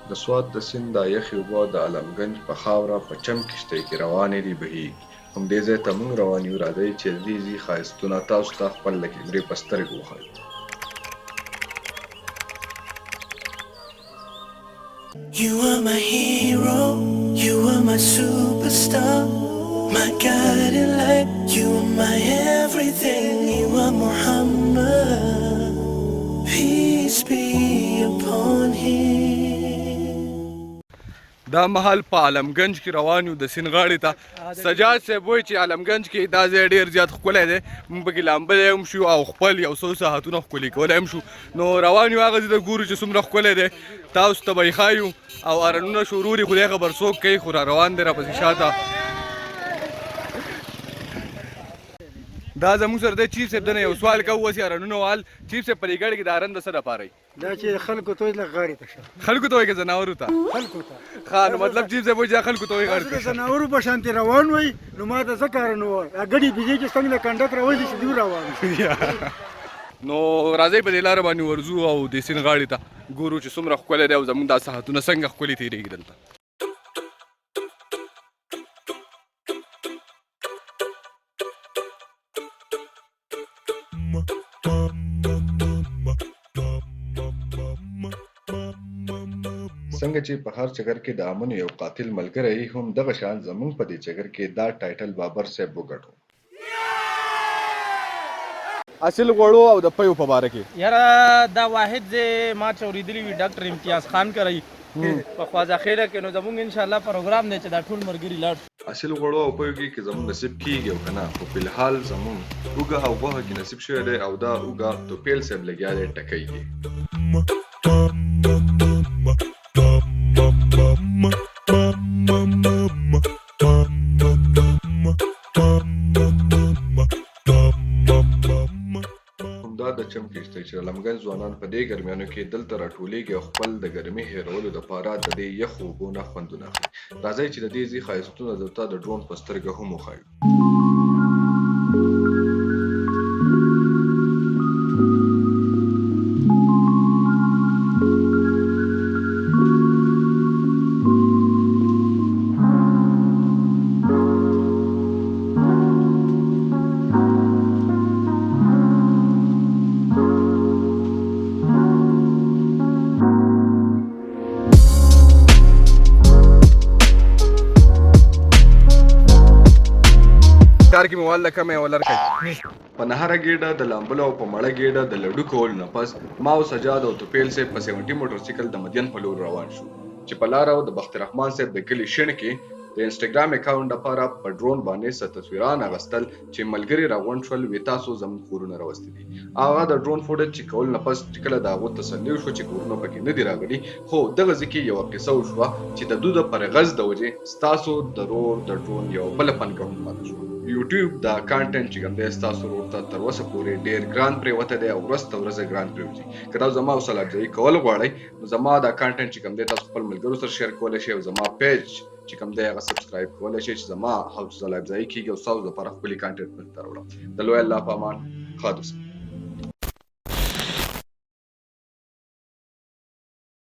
د سوات د سیند دا یخې اوبه د علمګنج په خاوره په چم کشتۍ کې روانې دي بهیږي. همدې ځای ته موږ روان یو. راځئ چې د دې ځای ښایستونه تاسو ته خپل له کیمرې په سترګو وښایو. You are my hero, you are my superstar, my guiding light, you are my everything, you are Muhammad, peace be upon him. دا مهال په علمګنج کې روان یو د سیند غاړې ته. سجاد صاحب وایي چې علمګنج کې دا ځای ډېر زیات ښکلی دی. موږ پکې لامبلی هم شو او خپل یو څو ساعتونه ښکلي کولی هم شو. نو روان یو هغه ځای ته ګورو چې څومره ښکلی دی. تاسو ته به یې ښایو او ارنونه شروع دي. خدای خبر څوک کوي خو را روان دی راپسې شاته. دا زموږ سره دی چیف صاحب. دنه یو سوال کوو اوس یې ارنونه وال. چیف صاحب په دې ګاډي کې د ارن د څه دپاره دا چې خلکو ته وایي لږ غاړې ته شه. خلکو ته وایي که زناورو ته؟ خلکو ته. ښه نو مطلب چیف صاحب وایي چې خلکو ته وایي غاړې ته د زناورو په شانتې روان وای نو ما ته څه کار نه وای. ګډې بېځې چې څنګه د کنډک راوړي چې دوی روان نو راځئ په دې لاره باندې ورځو او د سیند غاړې ته ګورو چې څومره ښکلی دی او زموږ دا ساعتونه څنګه ښکلي تېرېږي دلته. څنګه چې په هر چکر کې د امنو یو قاتل ملګری هم دغه شان زموږ په دې چکر کې دا ټایټل بابر صاحب وګټو. اصل غوړو او د پیو په باره کې یاره دا واحد ځای ما چې اورېدلي وي ډاکټر امتیاز خان کوي په خوازه خیله کې. نو زموږ انشاءالله پروګرام دی چې دا ټول ملګري لاړ شو. اصل غوړو او پیو کې زموږ نصیب کېږي او که نه، خو فلحال زموږ اوږه او غوښه کې نصیب شوی دی او دا اوږه توپیل صاحب لګیا دی ټکی کې. همدا د چم کشتۍ چې علمګنج ځوانان په دې ګرمیانو کې دلته راټولېږي او خپل د ګرمۍ هېرولو دپاره د دې یخو اوبو نه خوندونه اخلي. راځئ چې د دې ځای ښایستونه درته د ډرون په سترګه هم وښایو. کار کې موال لکه مې ولر کوي. په نهره ګېډه د لامبلو او په مړه ګېډه د لډو کولو نه پس ما او سجاد او توپیل صاحب په 70 موټرسایکل د مدین په لور روان شو چې په لاره او د بخت رحمان صاحب د کلي شڼ کې د انسټاګرام اکاونټ لپاره په ډرون باندې څه تصویران اخیستل چې ملګري راغونډ شول. وی تاسو زموږ کورونه راوستي دي. هغه د ډرون فوټیج چې کول نه پس چې کله د هغو تسلي وشوه چې کورونه پکې نه دي راغلي. خو دغه ځای کې یوه کیسه وشوه چې د دوی د پرغز د وجې ستاسو د رور د ډرون یوه بله پنکه هم پاته شوه. یوټیوب دا کانټنټ چې کوم دی ستاسو ورور ته تر اوسه پورې ډېر ګران پرېوتی دی او ورځ تر ورځه ګران پرېوځي. که تاسو زما حوصله افزایي کول غواړئ نو زما دا کانټنټ چې کوم دی تاسو خپل ملګرو سره شیر کولی شئ او زما پیج چې کوم دی هغه سبسکرایب کولی شئ چې زما حوصله افزایي کېږي او ستاسو لپاره ښکلي کانټنټ مې درته راوړم. د لوی الله په امان ښاد اوسئ.